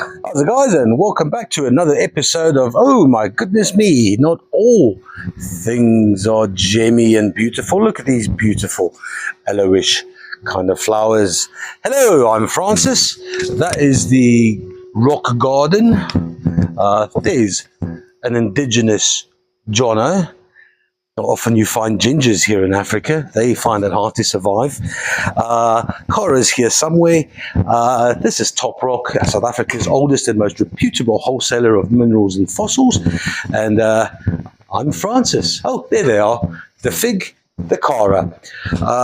How's it guys, and welcome back to another episode of, oh my goodness me, not all things are gemmy and beautiful. Look at these beautiful yellowish kind of flowers. Hello, I'm Francis. That is the rock garden. There's an indigenous Jono. Not often you find gingers here in Africa. They find it hard to survive. Cora's here somewhere. This is Top Rock, South Africa's oldest and most reputable wholesaler of minerals and fossils. And I'm Francis. Oh, there they are. The fig, the Cara.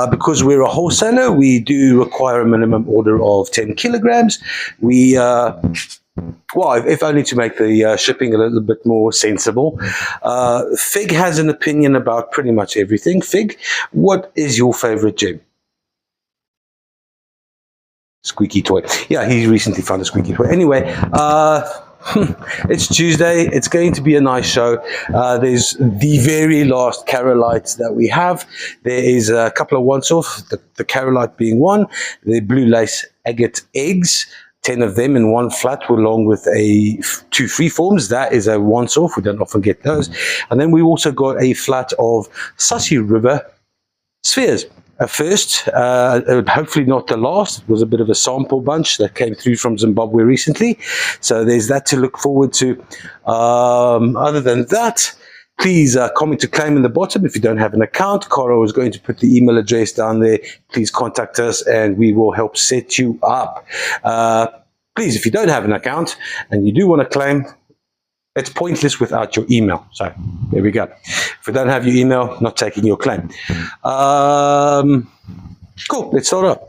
Because we're a wholesaler, we do require a minimum order of 10 kilograms. Well, if only to make the shipping a little bit more sensible. Fig has an opinion about pretty much everything. Fig, what is your favorite gem? Squeaky toy. Yeah, he recently found a squeaky toy. Anyway, it's Tuesday. It's going to be a nice show. There's the very last Carrollites that we have. There is a couple of once-off, the Carrolite being one, the blue lace agate eggs, 10 of them in one flat along with two freeforms. That is a once-off. We don't often get those. And then we also got a flat of Sashe River spheres. A first, hopefully not the last. It was a bit of a sample bunch that came through from Zimbabwe recently. So there's that to look forward to. Other than that, please comment to claim in the bottom. If you don't have an account, Caro is going to put the email address down there. Please contact us and we will help set you up. Please, if you don't have an account and you do want to claim, it's pointless without your email. So there we go. If you don't have your email, not taking your claim. Cool, let's start up.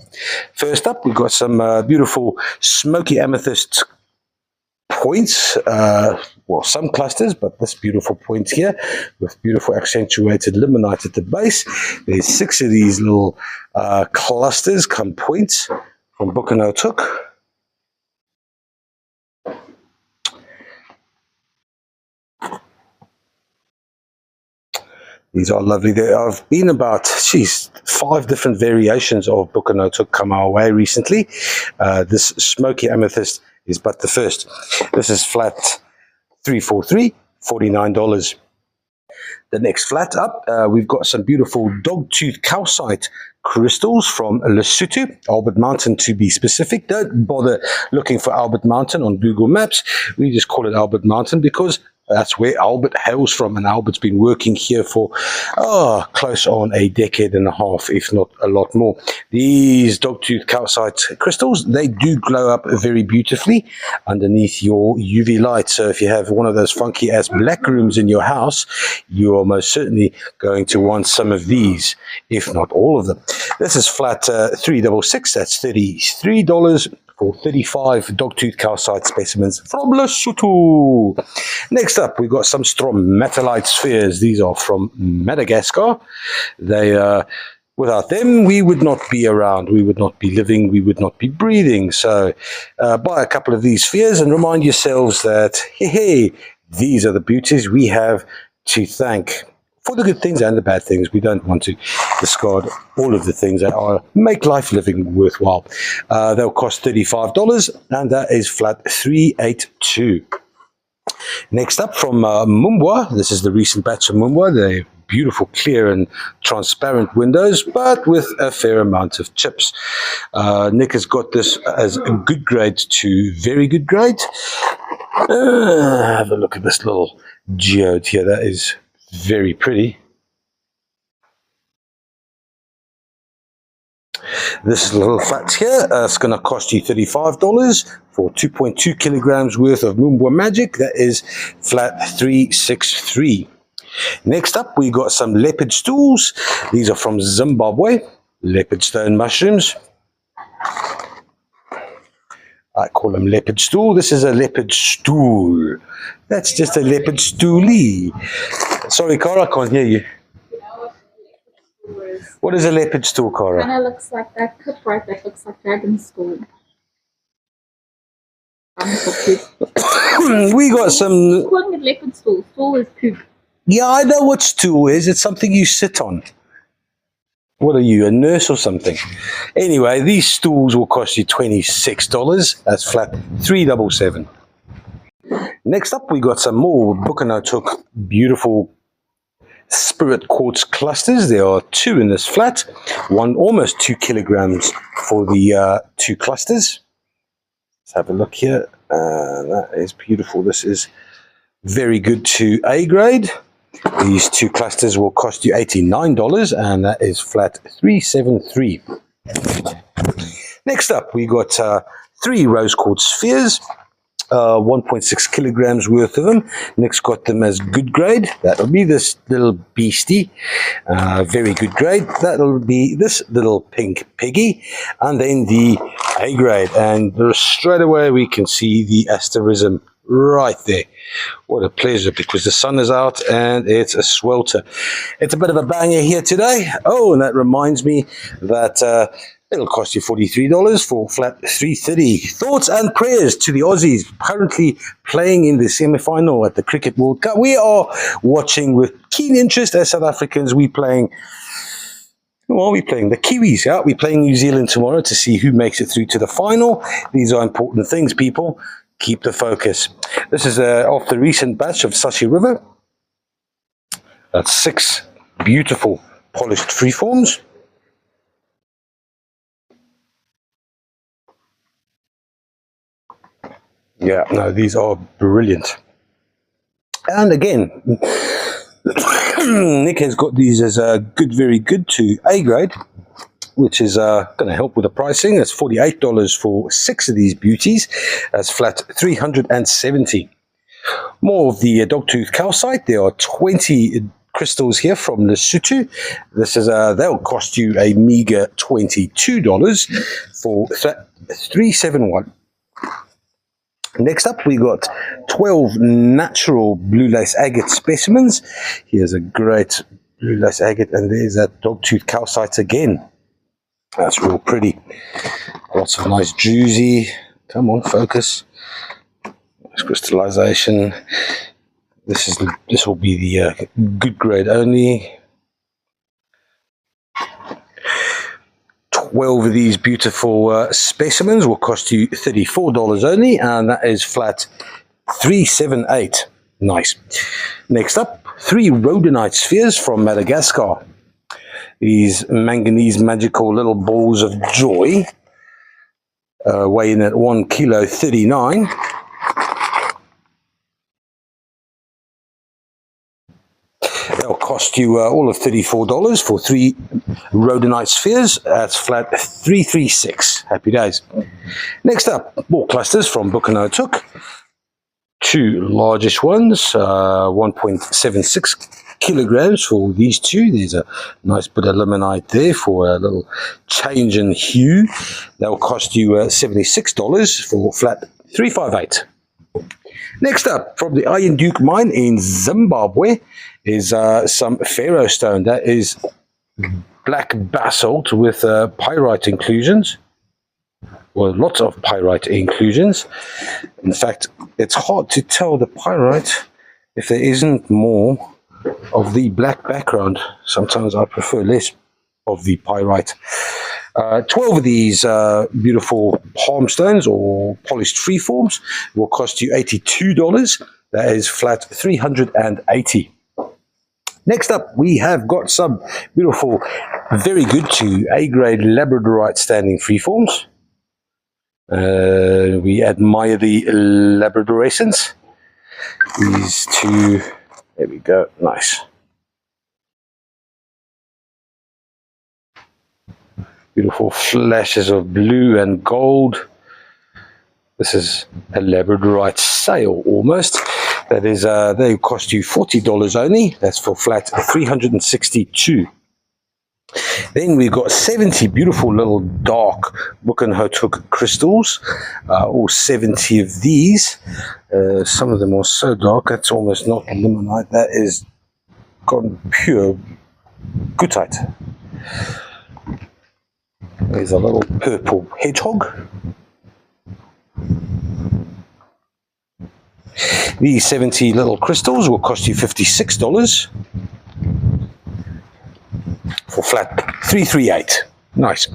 First up, we've got some beautiful smoky amethyst points, well, some clusters, but this beautiful point here with beautiful accentuated limonite at the base. There's 6 of these little clusters come points from Boekenhouthoek. These are lovely. There have been about, 5 different variations of Boekenhouthoek come our way recently. This smoky amethyst is but the first. This is flat 343, $49. The next flat up, we've got some beautiful dogtooth calcite crystals from Lesotho, Albert Mountain to be specific. Don't bother looking for Albert Mountain on Google Maps. We just call it Albert Mountain because that's where Albert hails from, and Albert's been working here for close on a decade and a half, if not a lot more. These dogtooth calcite crystals, they do glow up very beautifully underneath your UV light. So if you have one of those funky ass black rooms in your house, you are most certainly going to want some of these, if not all of them. This is flat 366. That's $33. For 35 dogtooth calcite specimens from Lesotho. Next up, we've got some stromatolite spheres. These are from Madagascar. They, without them, we would not be around. We would not be living. We would not be breathing. So buy a couple of these spheres and remind yourselves that, hey, these are the beauties we have to thank for the good things and the bad things. We don't want to discard all of the things that make life living worthwhile. They'll cost $35, and that is flat 382. Next up from Mumbwa, this is the recent batch of Mumbwa. They're beautiful, clear and transparent windows, but with a fair amount of chips. Nick has got this as a good grade to very good grade. Have a look at this little geode here. That is very pretty. This little flat here, it's going to cost you $35 for 2.2 kilograms worth of Mumbwa magic. That is flat 363. Next up, we got some leopard stools. These are from Zimbabwe, leopard stone mushrooms. I call them leopard stool. This is a leopard stool. That's just a leopard stoolie. Sorry, Cara, I can't hear you. What is a leopard stool, Cara? Kind of looks like that cup right that looks like dragon stool. We got some. Calling it leopard stool. Stool is poop. Yeah, I know what stool is. It's something you sit on. What are you, a nurse or something? Anyway, these stools will cost you $26. That's flat $377. Next up, we got some more Boekenhouthoek beautiful spirit quartz clusters. There are two in this flat, one almost 2 kilograms for the two clusters. Let's have a look here. That is beautiful. This is very good to A grade. These two clusters will cost you $89, and that is flat $373. Next up, we got 3 rose quartz spheres. 1.6 kilograms worth of them. Nick's got them as good grade. That'll be this little beastie, very good grade. That'll be this little pink piggy, and then the A grade. And straight away we can see the asterism right there. What a pleasure, because the sun is out and it's a swelter. It's a bit of a banger here today. Oh, and that reminds me that it'll cost you $43 for flat $330. Thoughts and prayers to the Aussies currently playing in the semi-final at the Cricket World Cup. We are watching with keen interest as South Africans. Who are we playing? The Kiwis. Yeah, we're playing New Zealand tomorrow to see who makes it through to the final. These are important things, people. Keep the focus. This is off the recent batch of Sashe River. That's 6 beautiful polished freeforms. Yeah, no, these are brilliant. And again, Nick has got these as a very good to A grade, which is going to help with the pricing. That's $48 for 6 of these beauties. That's flat $370. More of the dogtooth calcite. There are 20 crystals here from Lesotho. This is they'll cost you a meager $22 for flat $371. Next up, we got 12 natural blue lace agate specimens. Here's a great blue lace agate, and there's that dogtooth calcite again. That's real pretty. Lots of nice juicy. Come on, focus. Nice crystallization. This will be the good grade only. 12 of these beautiful specimens will cost you $34 only, and that is flat $378. Nice. Next up, 3 rhodonite spheres from Madagascar. These manganese magical little balls of joy, weighing at 1 kilo 39. They'll cost you all of $34 for 3 rhodonite spheres. That's flat $336. Happy days. Next up, more clusters from Boekenhouthoek. 2 largest ones, 1.76 kilograms for these 2. There's a nice bit of limonite there for a little change in hue. That will cost you $76 for flat $358. Next up, from the Iron Duke mine in Zimbabwe, is some Pharaoh stone. That is black basalt with pyrite inclusions. Well, lots of pyrite inclusions. In fact, it's hard to tell the pyrite if there isn't more of the black background. Sometimes I prefer less of the pyrite. 12 of these beautiful palm stones or polished freeforms will cost you $82. That is flat $380. Next up, we have got some beautiful, very good to A-grade labradorite standing freeforms. We admire the labradorescence. These 2, there we go, nice. Beautiful flashes of blue and gold. This is a labradorite sail almost. That is, they cost you $40 only. That's for flat $362. Then we've got 70 beautiful little dark Boekenhouthoek crystals, all 70 of these. Some of them are so dark, that's almost not limonite. That is gone pure goethite. There's a little purple hedgehog. These 70 little crystals will cost you $56 for flat 338. Nice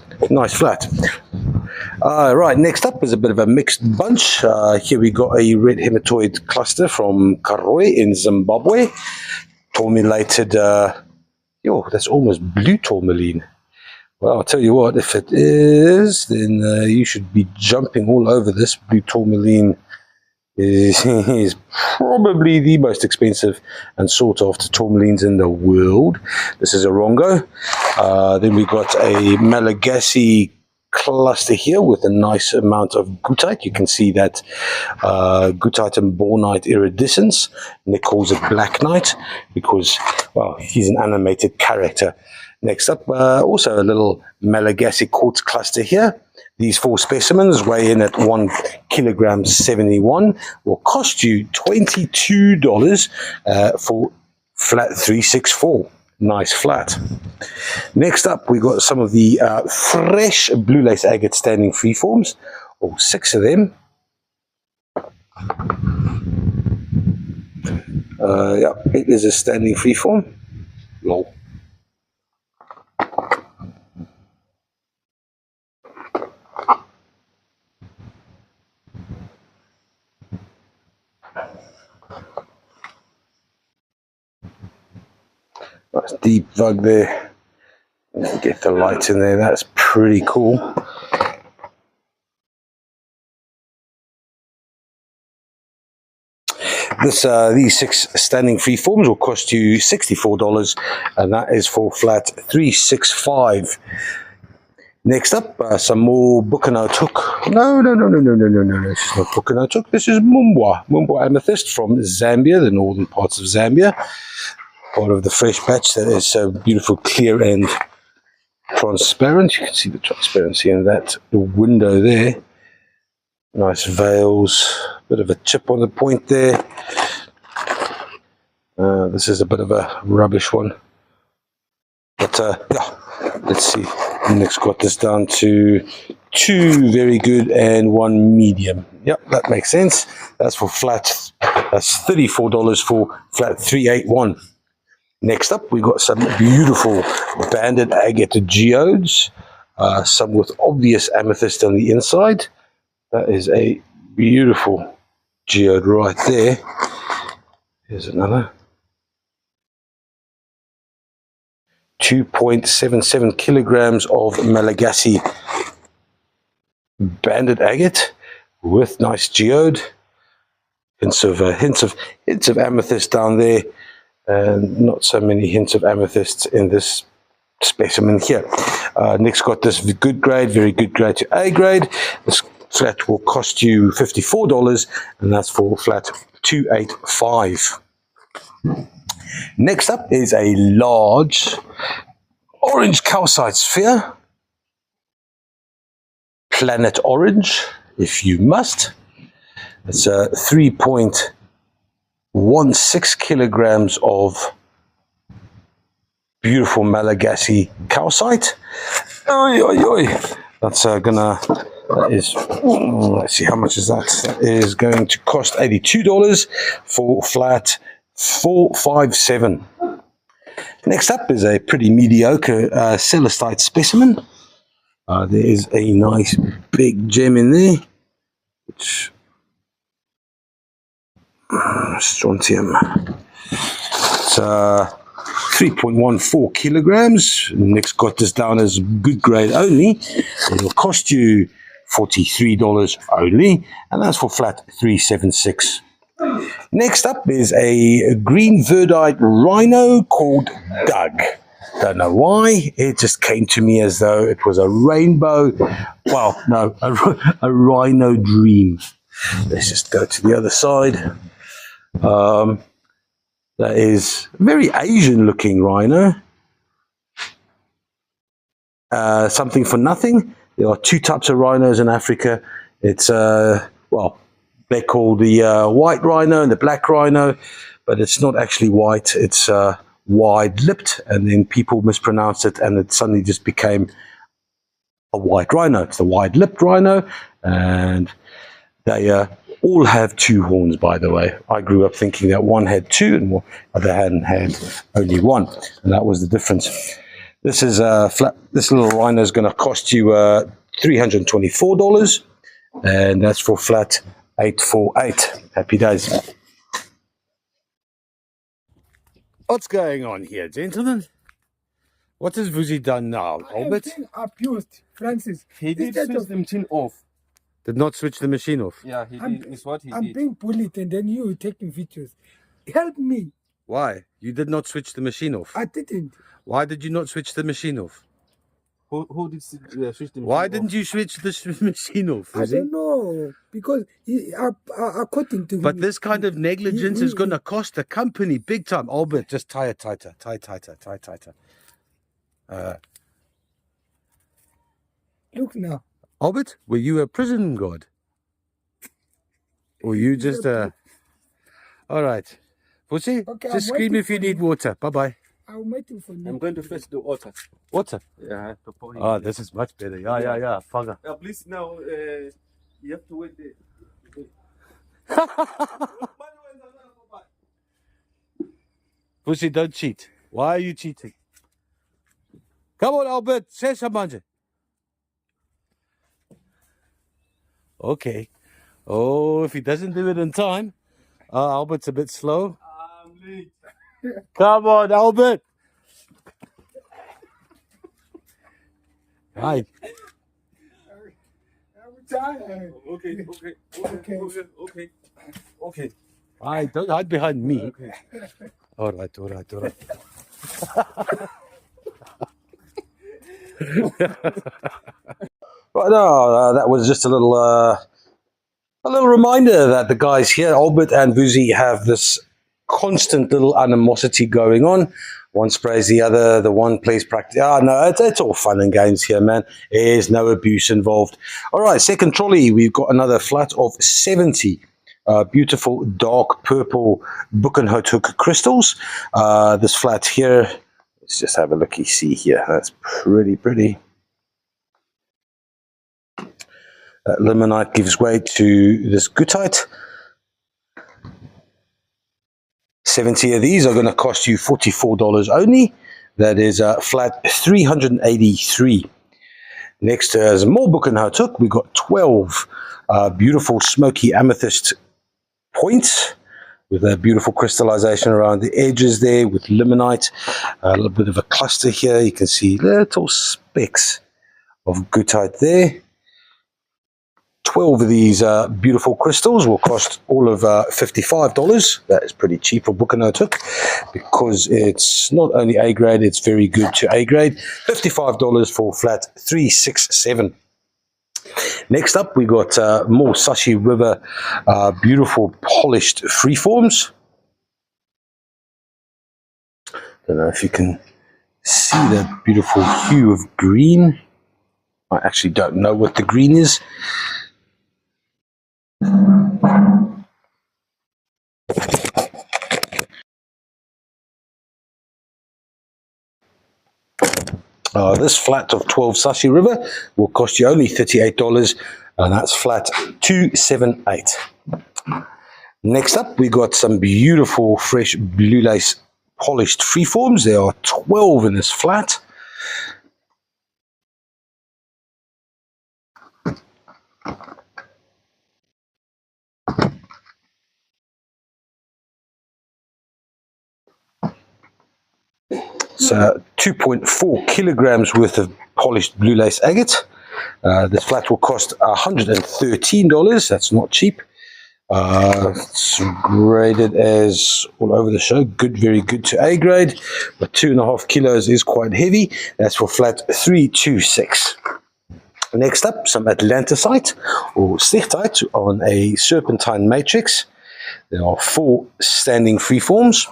flat. Right, next up is a bit of a mixed bunch. Here we got a red hematoid cluster from Carrollites in Zimbabwe. Tourmalated, that's almost blue tourmaline. Well, I'll tell you what, if it is, then you should be jumping all over this. Blue tourmaline is probably the most expensive and sought after tourmalines in the world. This is a Rongo. Then we got a Malagasy cluster here with a nice amount of goethite. You can see that goethite and bornite iridescence, and they calls it Black Knight because, well, he's an animated character. Next up, also a little Malagasy quartz cluster here. These 4 specimens weigh in at 1 kilogram 71, will cost you $22 for flat 364. Nice flat. Next up, we got some of the fresh blue lace agate standing freeforms, all 6 of them. Yeah, it is a standing freeform. Lol. Nice deep vug there. Get the light in there. That's pretty cool. These 6 standing freeforms will cost you $64, and that is for flat 365. Next up, some more Boekenhouthoek. No, this is not Boekenhouthoek. This is Mumbwa amethyst from Zambia, the northern parts of Zambia. Part of the fresh batch that is so beautiful, clear and transparent. You can see the transparency in that window there. Nice veils, bit of a chip on the point there. This is a bit of a rubbish one. But yeah, let's see. Next got this down to 2 very good and 1 medium. Yep, that makes sense. That's for flat. That's $34 for flat 381. Next up, we got some beautiful banded agate geodes, some with obvious amethyst on the inside. That is a beautiful geode right there. Here's another. 2.77 kilograms of Malagasy banded agate with nice geode. Hints of amethyst down there. And not so many hints of amethyst in this specimen here. Next got this good grade, very good grade to A grade. This flat will cost you $54, and that's for flat 285. Next up is a large orange calcite sphere. Planet orange, if you must. It's a 3.16 kilograms of beautiful Malagasy calcite. That's let's see, how much is that? That is going to cost $82 for flat 457. Next up is a pretty mediocre celestite specimen. There is a nice big gem in there, which strontium. It's 3.14 kilograms. Next got this down as good grade only. It will cost you $43 only, and that's for flat 376. Next up is a green verdite rhino called Doug. Don't know why, it just came to me as though it was a rainbow. Well, no, a rhino dream. Let's just go to the other side. That is a very Asian looking rhino. Something for nothing. There are 2 types of rhinos in Africa. It's well, they're called the white rhino and the black rhino, but it's not actually white. It's wide-lipped, and then people mispronounced it, and it suddenly just became a white rhino. It's the wide-lipped rhino, and they all have 2 horns, by the way. I grew up thinking that one had 2 and the other had only 1, and that was the difference. This is flat. This little rhino is going to cost you $324, and that's for flat 848. Happy days. What's going on here, gentlemen? What has Vuzi done now, Albert? I am being abused, Francis. He did switch the machine off. Did not switch the machine off. Yeah, he did. Is what he I'm did. being bullied and then you taking videos. Help me. Why? You did not switch the machine off. I didn't. Why did you not switch the machine off? Who did switch the machine Why off? didn't you switch the machine off? I don't know. Because according to But this kind of negligence is going to cost the company big time. Albert, just tie it tighter. Tie tighter. Tie tighter. Look now. Albert, were you a prison guard? Or you just all right. Pussy, Okay, just I'm scream waiting if you for need you. water. Bye-bye. I'm waiting for you. I'm going to fetch the water. Water? Yeah, I have to pour it. Oh, this is much better. Yeah. Fugger. Please now, you have to wait there. Pussy, don't cheat. Why are you cheating? Come on, Albert. Say something. Okay. Oh, if he doesn't do it in time. Albert's a bit slow. I'm late. Come on, Albert. Hi. I'm tired. Okay. Hi, don't hide behind me. Okay. All right. Right now, that was just a little reminder that the guys here, Albert and Vuzi, have this constant little animosity going on. One sprays the other, the one plays practice. No, it's all fun and games here, man. There's no abuse involved. All right, second trolley, we've got another flat of 70 beautiful dark purple Boekenhouthoek crystals. This flat here, let's just have a looky see here. That's pretty. Limonite gives way to this goethite. 70 of these are going to cost you $44 only. That is flat 383. Next is more Boekenhouthoek. We've got 12 beautiful smoky amethyst points with a beautiful crystallization around the edges there with limonite. A little bit of a cluster here. You can see little specks of goethite there. 12 of these beautiful crystals will cost all of $55. That is pretty cheap for Boekenhouthoek because it's not only A grade, it's very good to A grade. $55 for flat 367. Next up, we got more Sashe River beautiful polished freeforms. Don't know if you can see that beautiful hue of green. I actually don't know what the green is. This flat of 12 Sashe River will cost you only $38, and that's flat 278. Next up, we got some beautiful fresh blue lace polished freeforms. There are 12 in this flat. It's 2.4 kilograms worth of polished blue lace agate. This flat will cost $113. That's not cheap. It's graded as all over the show. Good, very good to A grade. But 2.5 kilos is quite heavy. That's for flat 326. Next up, some Atlanticite or Stichtite on a serpentine matrix. There are 4 standing freeforms.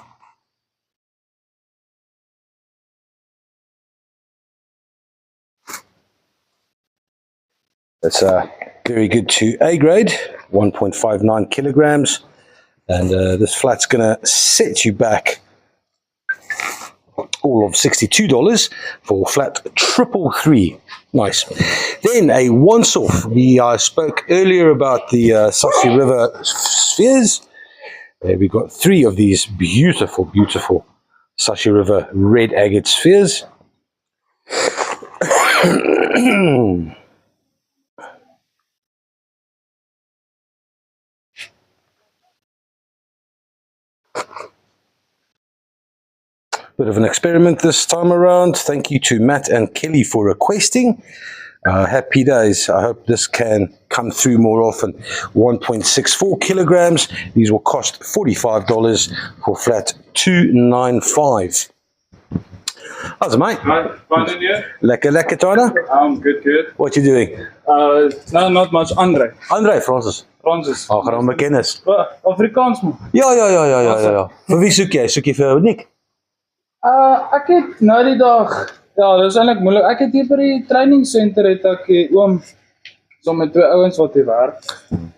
That's very good to A grade, 1.59 kilograms. And this flat's going to set you back all of $62 for flat 333. Nice. Then a once-off. We spoke earlier about the Sashe River spheres. We've got 3 of these beautiful Sashe River red agate spheres. Bit of an experiment this time around. Thank you to Matt and Kelly for requesting. Happy days. I hope this can come through more often. 1.64 kilograms. These will cost $45 for flat 295. How's it, mate? Hi, fine in here? Lekker, lekker, China? I'm good, good. What you doing? No, not much. Andre. André, Francis. Francis. Ag, gaan bekennis. Afrikaans man. Ja. Vir wie soek jy? Soek jy vir Nick? Ek het nou die dag, ja, dit is eintlik moeilik. Ek het hier by die training center het ek oom so met twee ouens wat hier werk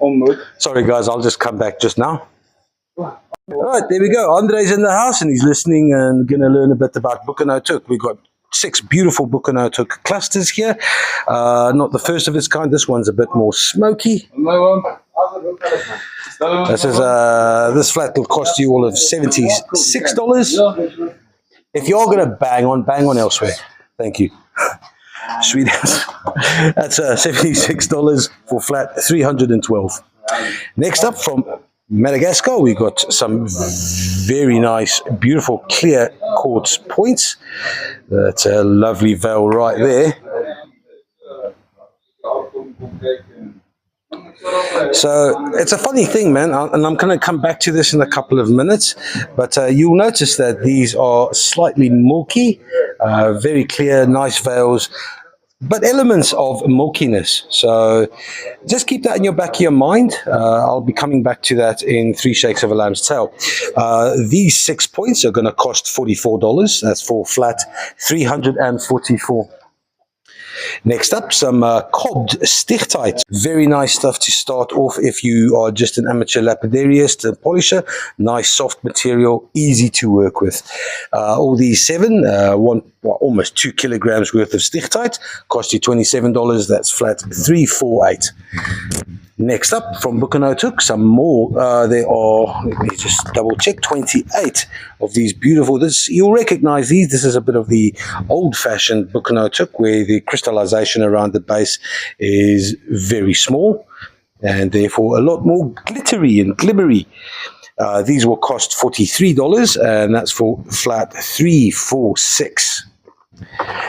ontmoet. Sorry guys, I'll just come back just now. Right, there we go. Andre's in the house and he's listening and going to learn a bit about Boekenhouthoek. We've got 6 beautiful Boekenhouthoek clusters here. Not the first of its kind. This one's a bit more smoky. My oom. This is this flat will cost you all of $76. If you're going to bang on elsewhere. Thank you. Sweet ass. That's $76 for flat 312. Next up from Madagascar, we got some very nice, beautiful, clear quartz points. That's a lovely veil right there. So it's a funny thing, man, and I'm going to come back to this in a couple of minutes, but you'll notice that these are slightly milky, very clear, nice veils, but elements of milkiness. So just keep that in your back of your mind. I'll be coming back to that in 3 shakes of a lamb's tail. These 6 points are going to cost $44. That's for flat 344. Next up, some cobbed stichtite. Very nice stuff to start off if you are just an amateur lapidariist and polisher. Nice soft material, easy to work with. All these 7, almost 2 kilograms worth of stichtite, cost you $27. That's flat 348. Next up, from Boekenhouthoek, some more. There are, let me just double check, 28 of these beautiful. You'll recognize these. This is a bit of the old-fashioned Boekenhouthoek, where the crystallization around the base is very small and therefore a lot more glittery and glimmery. These will cost $43, and that's for flat 346.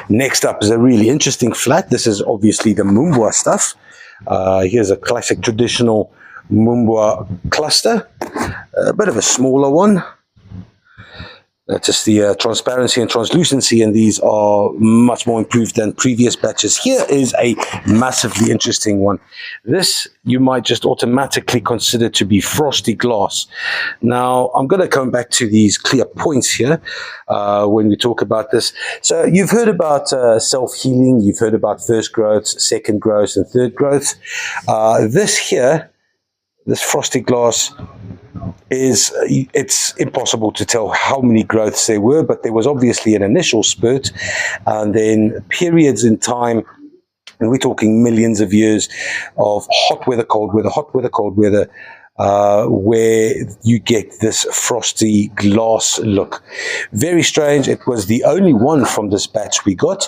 Next up is a really interesting flat. This is obviously the Mumbwa stuff. Here's a classic traditional Mumbwa cluster, a bit of a smaller one. Just the transparency and translucency, and these are much more improved than previous batches. Here is a massively interesting one. This you might just automatically consider to be frosty glass. Now, I'm going to come back to these clear points here when we talk about this. So you've heard about self-healing, you've heard about first growth, second growth, and third growth. This here, this frosty glass, it's impossible to tell how many growths there were, but there was obviously an initial spurt and then periods in time, and we're talking millions of years of hot weather, cold weather, hot weather, cold weather, where you get this frosty glass look. Very strange. It was the only one from this batch we got.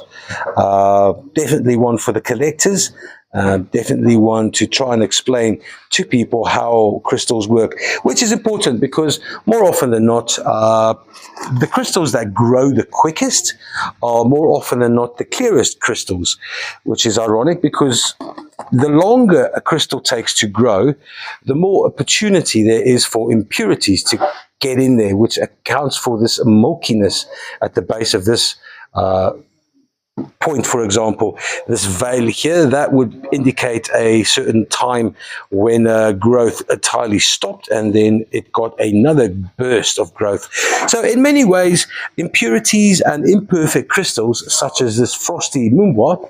Definitely one for the collectors. Definitely one to try and explain to people how crystals work, which is important because more often than not, the crystals that grow the quickest are more often than not the clearest crystals, which is ironic because the longer a crystal takes to grow, the more opportunity there is for impurities to get in there, which accounts for this milkiness at the base of this point. For example, this veil here, that would indicate a certain time when growth entirely stopped and then it got another burst of growth. So in many ways, impurities and imperfect crystals such as this frosty Mumbwa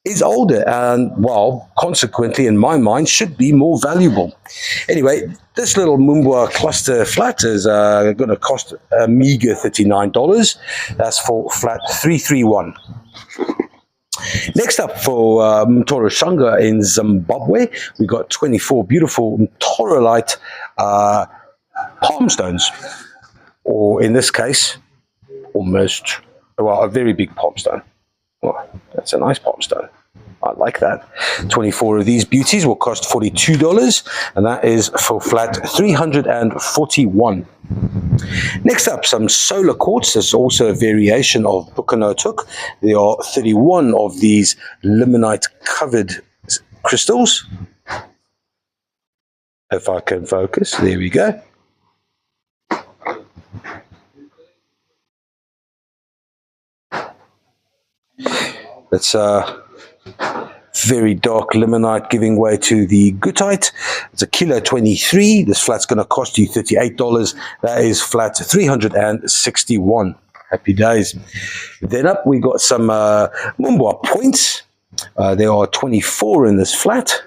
is older and, well, consequently in my mind should be more valuable. Anyway, this little Mumbwa cluster flat is going to cost a meager $39. That's for flat 331. Next up for Mtoro Shanga in Zimbabwe, we got 24 beautiful Carrollites palm stones, or in this case, almost, well, a very big palm stone. Well, that's a nice pop stone. I like that. 24 of these beauties will cost $42, and that is for flat 341. Next up, some solar quartz. There's also a variation of Boekenhouthoek. There are 31 of these limonite covered crystals. If I can focus, there we go. It's very dark limonite giving way to the goethite. It's $1.23. This flat's going to cost you $38. That is flat 361. Happy days. Then up we got some Mumbwa points. There are 24 in this flat.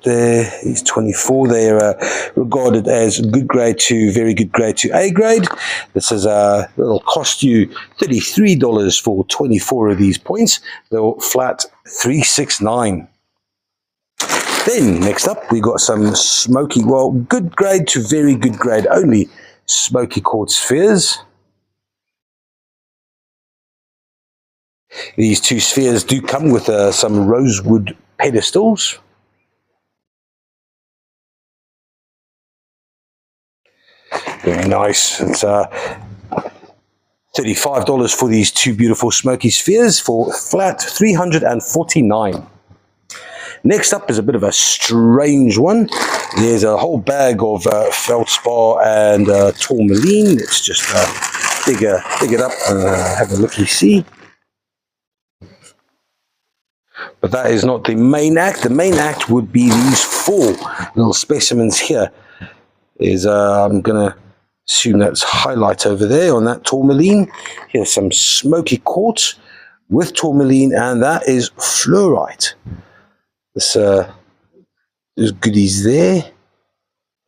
There is 24. They are regarded as good grade to very good grade to A grade. This is it'll cost you $33 for 24 of these points. They'll flat 369. Then next up we got some smoky, well, good grade to very good grade only smoky quartz spheres. These two spheres do come with some rosewood pedestals. Very nice. It's $35 for these two beautiful smoky spheres for flat 349. Next up is a bit of a strange one. There's a whole bag of feldspar and tourmaline. Let's just dig it up and have a look-see. But that is not the main act. The main act would be these four little specimens here. I'm going to assume that's highlight over there on that tourmaline. Here's some smoky quartz with tourmaline, and that is fluorite. There's goodies there.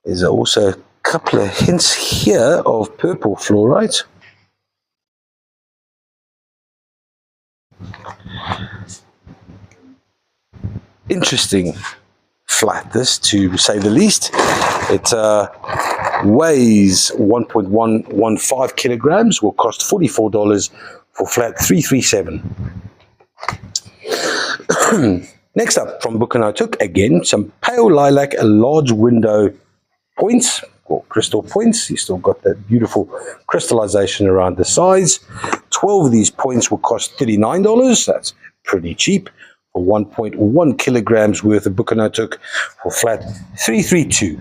There's also a couple of hints here of purple fluorite. Interesting flat, this, to say the least. It weighs 1.115 kilograms, will cost $44 for flat 337. Next up, from Boekenhouthoek, again, some pale lilac large window points, or crystal points. You still got that beautiful crystallization around the sides. 12 of these points will cost $39. That's pretty cheap for 1.1 kilograms worth of Boekenhouthoek for flat 332.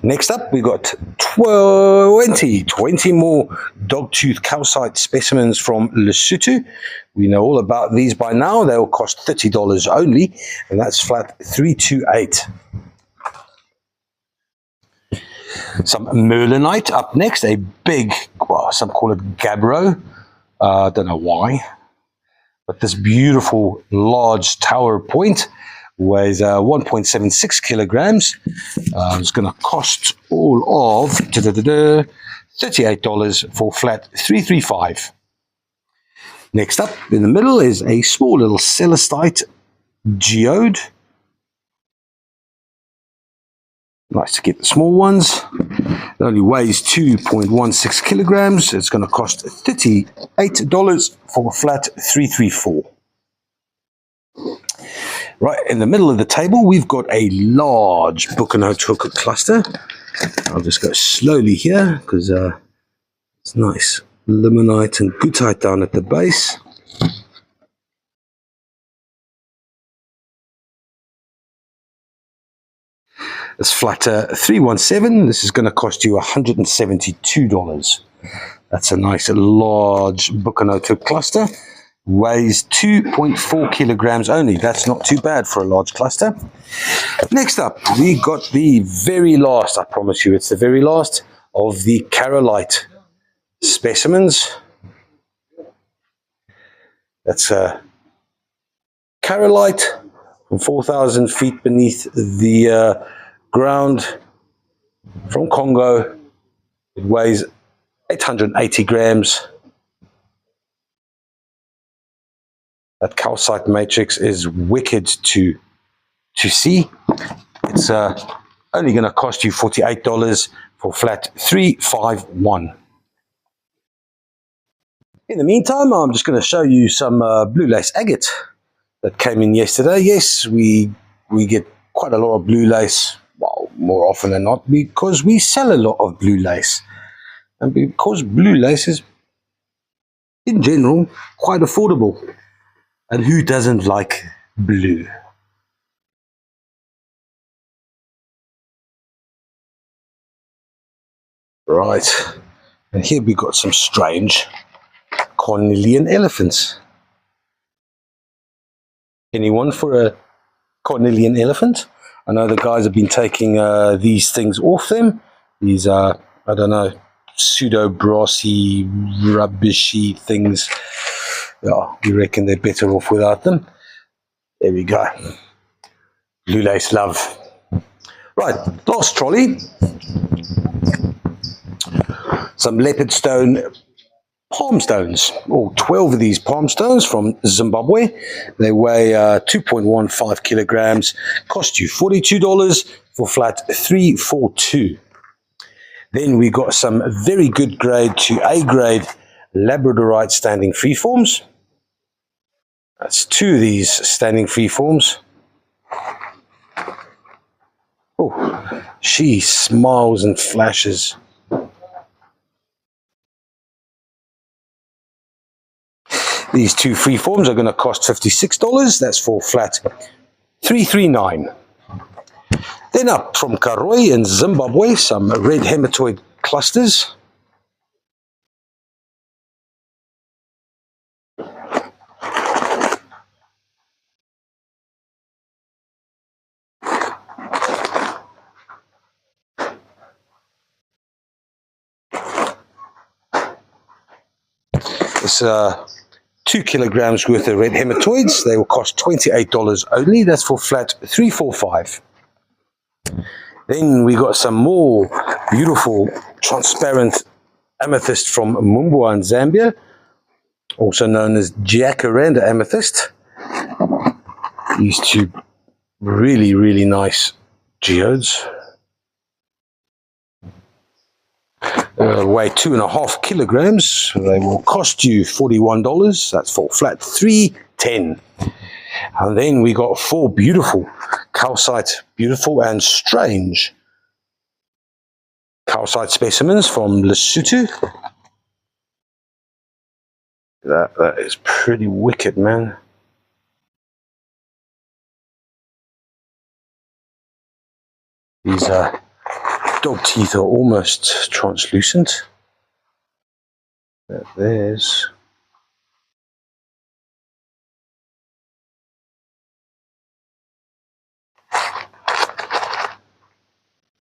Next up, we got 20 more dogtooth calcite specimens from Lesotho. We know all about these by now. They'll cost $30 only, and that's flat 328. Some merlinite up next, a big, well, some call it gabbro. I don't know why, but this beautiful large tower point weighs 1.76 kilograms. It's going to cost all of $38 for flat 335. Next up in the middle is a small little celestite geode. Nice to get the small ones. It only weighs 2.16 kilograms. It's going to cost $38 for flat 334. Right in the middle of the table, we've got a large Boekenhouthoek cluster. I'll just go slowly here because it's nice limonite and goethite down at the base. It's flat 317. This is going to cost you $172. That's a nice large Boekenhouthoek cluster. Weighs 2.4 kilograms only. That's not too bad for a large cluster. Next up, we got the very last, I promise you it's the very last, of the Carrolite specimens. That's a Carrolite from 4,000 feet beneath the ground from Congo. It weighs 880 grams. That calcite matrix is wicked to see. It's only going to cost you $48 for flat 351. In the meantime, I'm just going to show you some blue lace agate that came in yesterday. Yes, we get quite a lot of blue lace, well, more often than not, because we sell a lot of blue lace. And because blue lace is, in general, quite affordable. And who doesn't like blue? Right, and here we got some strange cornelian elephants. Anyone for a cornelian elephant? I know the guys have been taking these things off them. These are, I don't know, pseudo-brassy, rubbishy things. Yeah, we reckon they're better off without them. There we go. Blue lace love. Right, last trolley. Some leopard stone palm stones, all 12 of these palm stones from Zimbabwe. They weigh 2.15 kilograms, cost you $42 for flat 342. Then we got some very good grade to A grade Labradorite standing freeforms. That's 2 of these standing freeforms. Oh, she smiles and flashes. These 2 freeforms are going to cost $56. That's for flat 339. Then up from Karoi in Zimbabwe, some red hematoid clusters. It's 2 kilograms worth of red hematoids. They will cost $28 only. That's for flat 345. Then we got some more beautiful transparent amethyst from Mumbwa in Zambia, also known as jacaranda amethyst. These 2 really, really nice geodes. Weigh 2.5 kilograms. They will cost you $41. That's for flat 310. And then we got 4 beautiful calcite, beautiful and strange calcite specimens from Lesotho. That is pretty wicked, man. These dog teeth are almost translucent. There's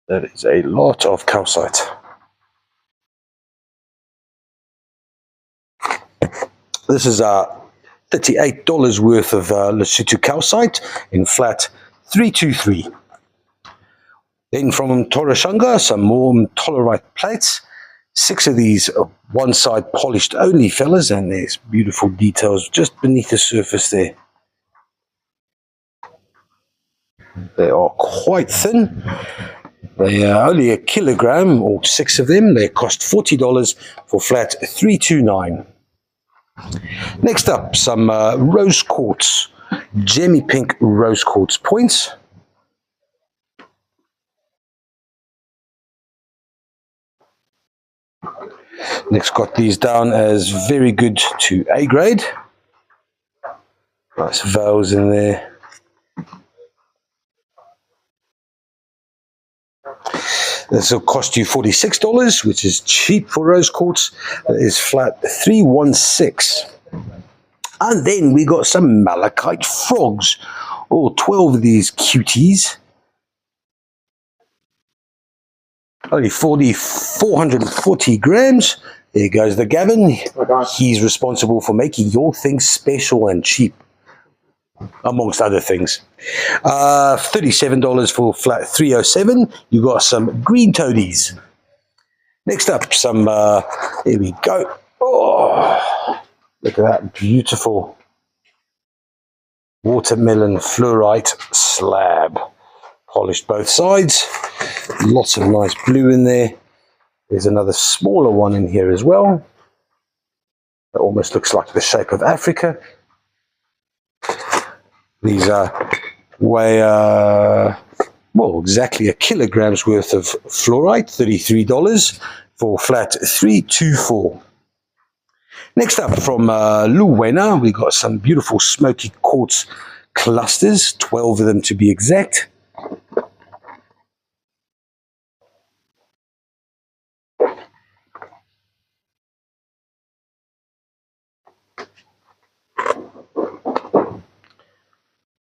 that is a lot of calcite. This is $38 worth of Lesotho calcite in flat 323. Then from Torashanga, some more Tolerite plates. 6 of these one side polished only fellas, and there's beautiful details just beneath the surface there. They are quite thin. They are only a kilogram, or 6 of them. They cost $40 for flat 329. Next up, some rose quartz, gemmy pink rose quartz points. Next, got these down as very good to A grade. Nice veils in there. This will cost you $46, which is cheap for rose quartz. That is flat 316. And then we got some malachite frogs. All 12 of these cuties. Only 440 grams. There goes the Gavin. He's responsible for making your things special and cheap, amongst other things. $37 for flat 307. You got some green toadies. Next up, some, here we go. Oh, look at that beautiful watermelon fluorite slab. Polished both sides. Lots of nice blue in there. There's another smaller one in here as well. It almost looks like the shape of Africa. These weigh, well, exactly a kilogram's worth of fluorite, $33 for flat 324. Next up from Luwena, we got some beautiful smoky quartz clusters, 12 of them to be exact.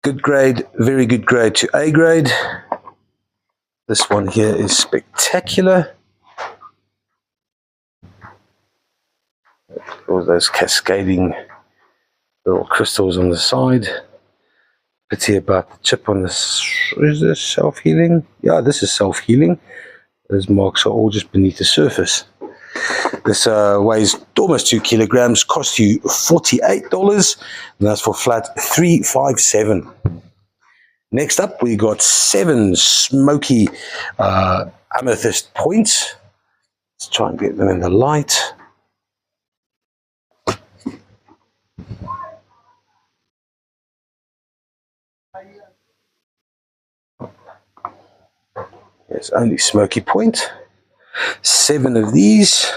Good grade, very good grade to A grade. This one here is spectacular. All those cascading little crystals on the side. Pity about the chip on this. Is this self-healing? Yeah, this is self-healing. Those marks are all just beneath the surface. This weighs almost 2 kilograms, costs you $48, and that's for flat 357. Next up, we got 7 smoky amethyst points. Let's try and get them in the light. There's only smoky point. 7 of these.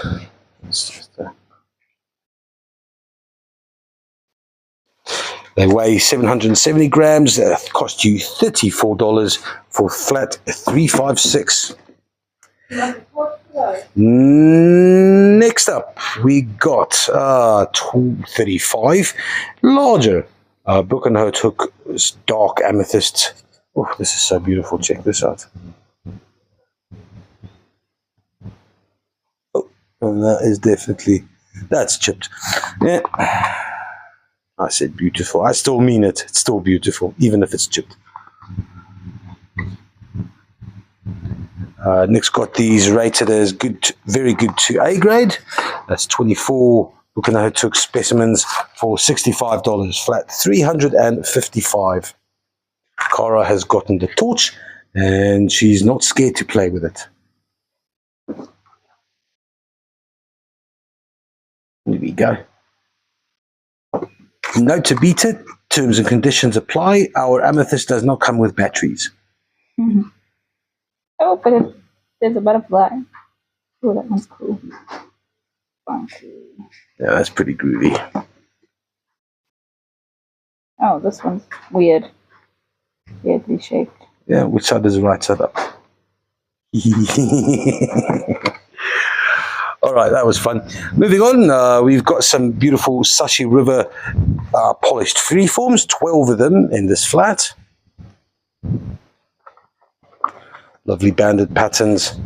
They weigh 770 grams. They cost you $34 for flat 356. Next up, we got 235 larger Boekenhouthoek dark amethyst. Oh, this is so beautiful. Check this out. Oh, and that is definitely, that's chipped. Yeah. I said beautiful. I still mean it. It's still beautiful, even if it's chipped. Nick's got these rated as good, very good to A grade. That's 24 Boekenhouthoek specimens for $65, flat 355. Cara has gotten the torch, and she's not scared to play with it. Here we go. Note to beat it, terms and conditions apply. Our amethyst does not come with batteries. Mm-hmm. Oh, but there's a butterfly. Oh, that one's cool. Funky. Yeah, that's pretty groovy. Oh, this one's weird. Weirdly shaped. Yeah, which side is the right side up? All right, that was fun. Moving on, we've got some beautiful Sashe River polished freeforms, 12 of them in this flat. Lovely banded patterns,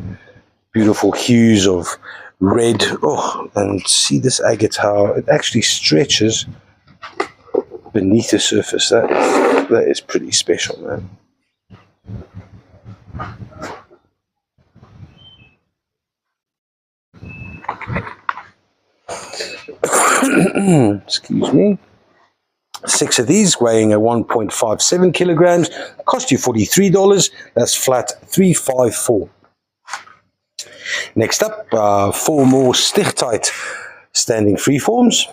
beautiful hues of red. Oh, and see this agate, how it actually stretches beneath the surface. That is pretty special, man. Excuse me. 6 of these weighing a 1.57 kilograms, cost you $43. That's flat 354. Next up, 4 more stichtite standing freeforms.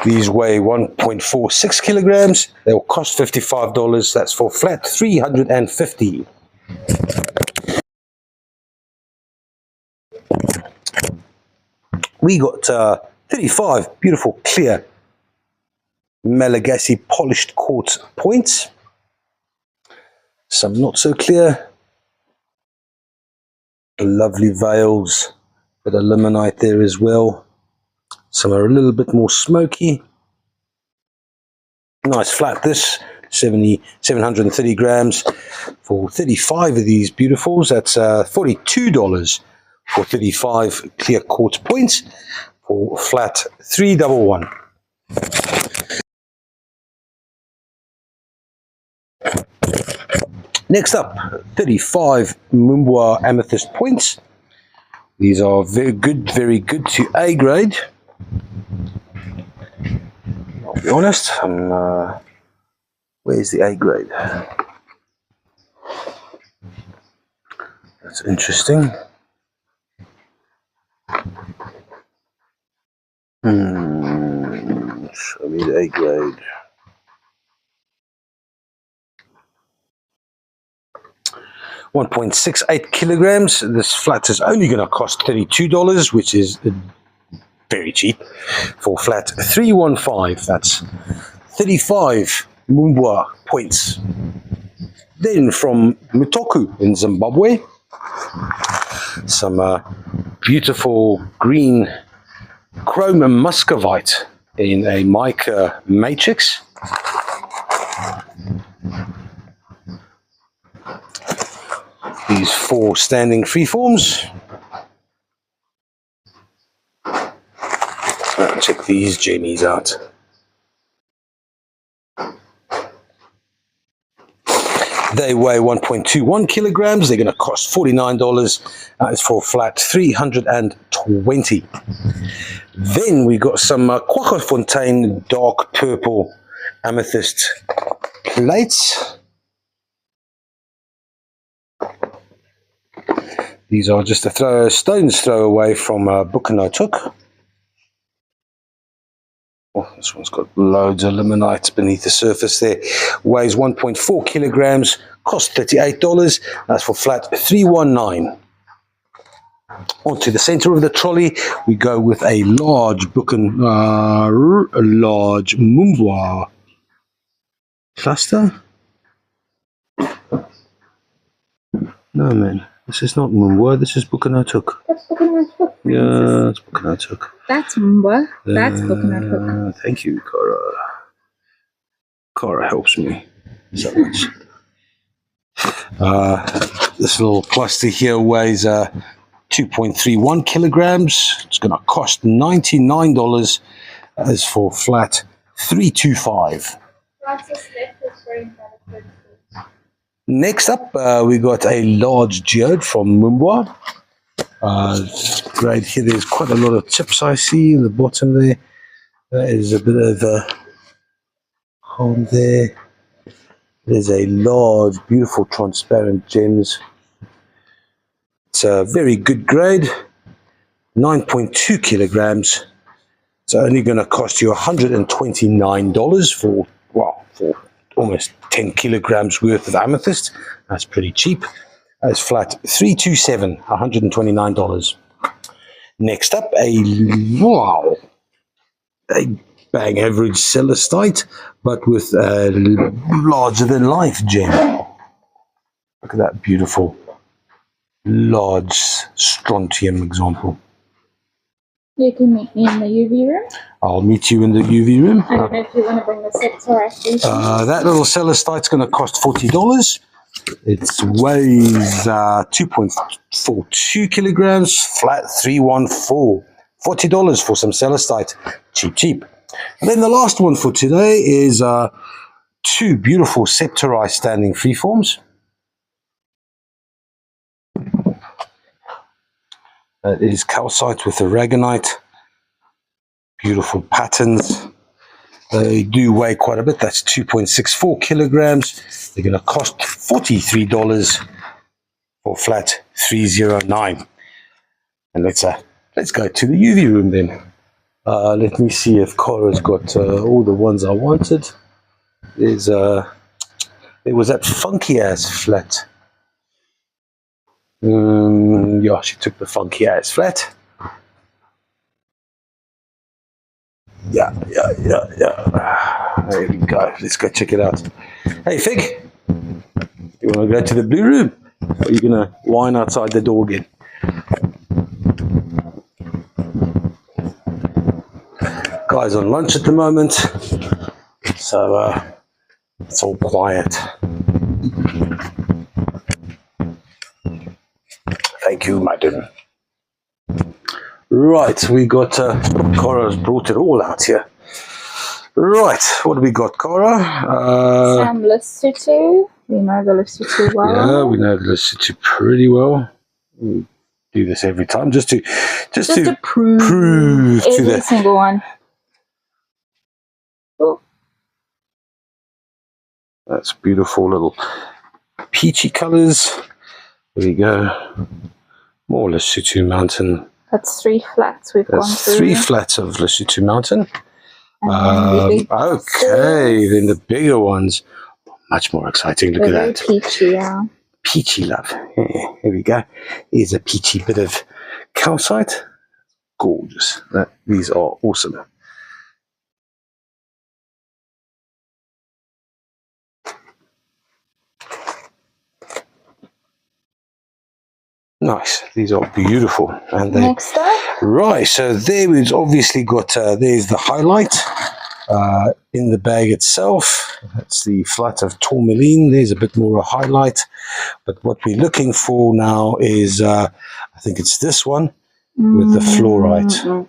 These weigh 1.46 kilograms. They will cost $55. That's for flat 350. We got 35 beautiful clear Malagasy polished quartz points. Some not so clear. Lovely veils, bit of limonite there as well. Some are a little bit more smoky. Nice flat this, 730 grams for 35 of these beautifuls. That's $42 for 35 clear quartz points for flat 311. Next up, 35 Mumbwa amethyst points. These are very good to A grade. I'll be honest, where's the A grade? That's interesting. Show me the A grade. $1.68 kilograms. This flat is only going to cost $32, which is very cheap for flat 315. That's 35 Mumbwa points. Then from Mutoku in Zimbabwe, some beautiful green chrome muscovite in a mica matrix. These 4 standing freeforms. Check these jammies out. They weigh 1.21 kilograms. They're going to cost $49. That is for flat 320. Then we got some Kwaggafontein dark purple amethyst plates. These are just a stone's throw away from Boekenhouthoek. Oh, this one's got loads of limonite beneath the surface there. Weighs 1.4 kilograms, cost $38. That's for flat 319. Onto the center of the trolley, we go with a large large Mumbwa cluster. No, man, this is not Mumbwa, this is Boekenhouthoek. That's Boekenhouthoek. Yeah, it's Boekenhouthoek. That's Mumbwa. That's Boekenhouthoek. Thank you, Cara. Cara helps me so much. This little cluster here weighs 2.31 kilograms. It's going to cost $99. As for flat 325. Next up, we got a large geode from Mumbwa. Right here, there's quite a lot of chips I see in the bottom there. There is a bit of a hole there. There's a large, beautiful, transparent gems. It's a very good grade, 9.2 kilograms. It's only going to cost you $129 for almost 10 kilograms worth of amethyst. That's pretty cheap. That's flat 327, $129. Next up, a bang average celestite, but with a larger than life gem. Look at that beautiful large strontium example. You can meet me in the UV room. I'll meet you in the UV room. I don't know if you want to bring the sets or that little celestite's going to cost $40. It weighs 2.42 kilograms, flat 314. $40 for some celestite. Cheap. And then the last one for today is 2 beautiful septari standing freeforms. That is calcite with aragonite. Beautiful patterns. They do weigh quite a bit. That's 2.64 kilograms. They're going to cost $43 for flat 309. And let's go to the UV room then. Let me see if Cara's got all the ones I wanted. There was that funky ass flat. Yeah, she took the funky ass flat. Yeah. There we go. Let's go check it out. Hey, Fig, you want to go to the blue room? Or are you going to whine outside the door again? Guys on lunch at the moment, so it's all quiet. Thank you, madam. Right, we got Cara's brought it all out here. Right, what do we got, Cara? Some Lesotho. We know the Lesotho well. Yeah, we know the Lesotho pretty well. We do this every time just to prove to every the single one. Oh, that's beautiful little peachy colours. There we go. More Lesotho Mountain. that's 3 flats we've gone That's through. 3 flats of Lesotho Mountain. And then the big Okay, boxes. then the bigger ones. Much more exciting. Look They're at very that. peachy, yeah. Peachy, love. Yeah, here we go. Here's a peachy bit of calcite. Gorgeous. These are awesome. Nice. These are beautiful. And they Next up, right. So there we've obviously got. There's the highlight in the bag itself. That's the flat of tourmaline. There's a bit more of highlight. But what we're looking for now is, I think it's this one with the fluorite.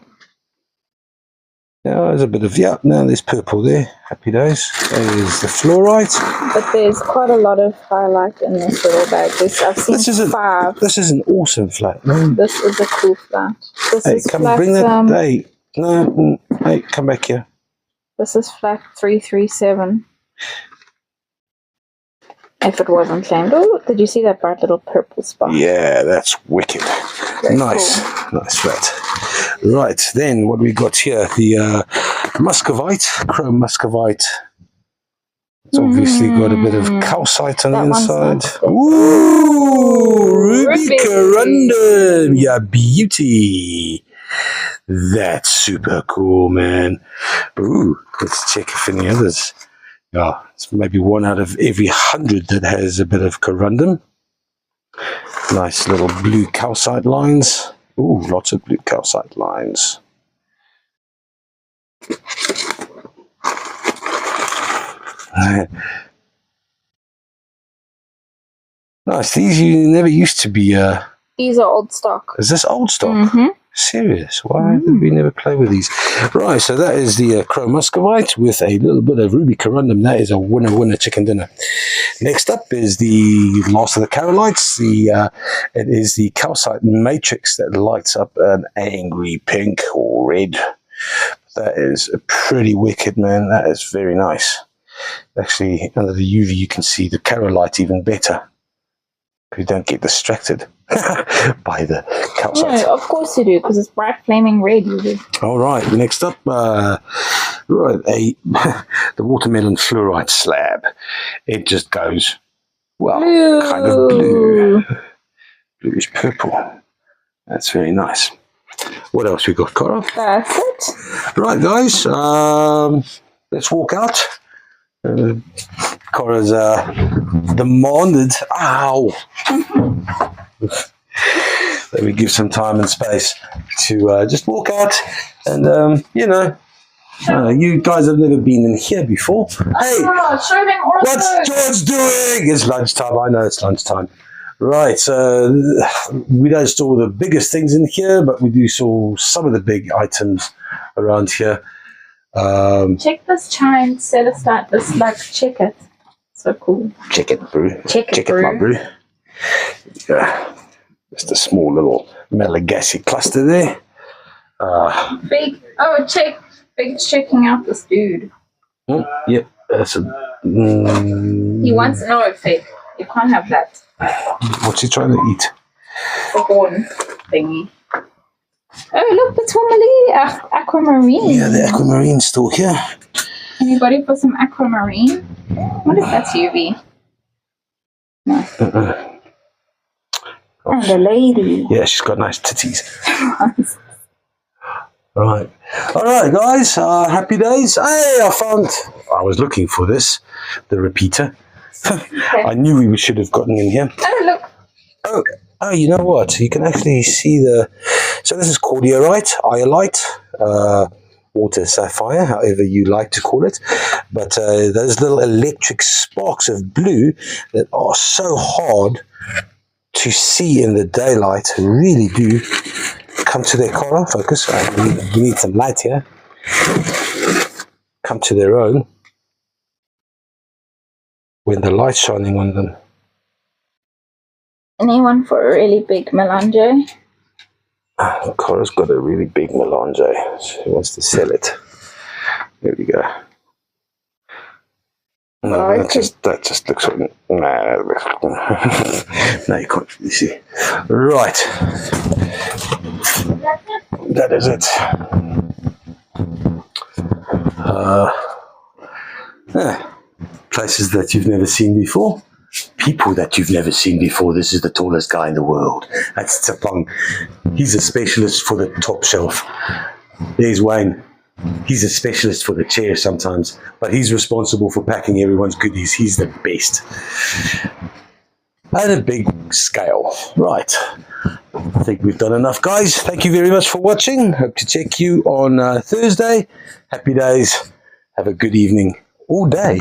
Yeah, there's a bit of, now there's purple there. Happy days. There's the fluorite. but there's quite a lot of highlight in this little bag. I've seen 5. This is an awesome flat, man. This is a cool flat. This Hey, is come flat, bring that. Hey, no, hey, come back here. This is flat 337. If it wasn't claimed. Oh, did you see that bright little purple spot? Yeah, that's wicked. Very Nice, nice flat. Right, then what we got here? The muscovite, chrome muscovite. It's obviously got a bit of calcite on the That one's inside. nice. Ooh, ruby Ruby. corundum, yeah, beauty. That's super cool, man. Ooh, let's check if any others. Yeah, it's maybe 1 out of every 100 that has a bit of corundum. Nice little blue calcite lines. Ooh, lots of blue calcite lines. Nice. These never used to be. These are old stock. Is this old stock? Mm-hmm. Serious? Why did we never play with these? Right, so that is the chrome muscovite with a little bit of ruby corundum. That is a winner chicken dinner. Next up is the last of the Carrollites. It is the calcite matrix that lights up an angry pink or red. That is pretty wicked, man. That is very nice. Actually, under the UV, you can see the Carrolite even better. You don't get distracted by the calcite. No, of course you do, because it's bright flaming red. You do. All right, next up, right, the watermelon fluorite slab. It just goes, well, Blue. kind of blue. Bluish purple. That's very nice. What else we got, Cara? That's it. Right, guys, let's walk out. Cora's demanded, ow! That we give some time and space to just walk out and, you guys have never been in here before. Hey, Show them all what's George doing? It's lunchtime. I know it's lunchtime. Right, we don't store the biggest things in here, but we do store some of the big items around here. Check this chime set aside. This check it. So cool. Check it, brew. Check it, my brew. Yeah, just a small little Malagasy cluster there. Big. Oh, check. Big's checking out this dude. Yep, that's a. He wants no fake. You can't have that. What's he trying to eat? The horn thingy. Oh, look, the tourmaline, aquamarine. Yeah, the aquamarine's still here. Anybody for some aquamarine? What if that's UV? No. And a lady. Yeah, she's got nice titties. Right. All right, guys. Happy days. Hey, I was looking for this, the repeater. I knew we should have gotten in here. Oh, look. Oh, you know what? You can actually see so this is cordiorite, iolite, water sapphire, however you like to call it. But those little electric sparks of blue that are so hard to see in the daylight really do come to their color. Focus. We need some light here. come to their own when the light's shining on them. Anyone for a really big melange? Cora's got a really big melange. She wants to sell it. There we go. No, Oh, that just looks. Nah, no, you can't really see. Right. That is it. Places that you've never seen before. People that you've never seen before. This is the tallest guy in the world. That's Tsapang. He's a specialist for the top shelf. There's Wayne. He's a specialist for the chair sometimes, but he's responsible for packing everyone's goodies. He's the best. At a big scale. Right. I think we've done enough, guys. Thank you very much for watching. Hope to check you on Thursday. Happy days. Have a good evening all day.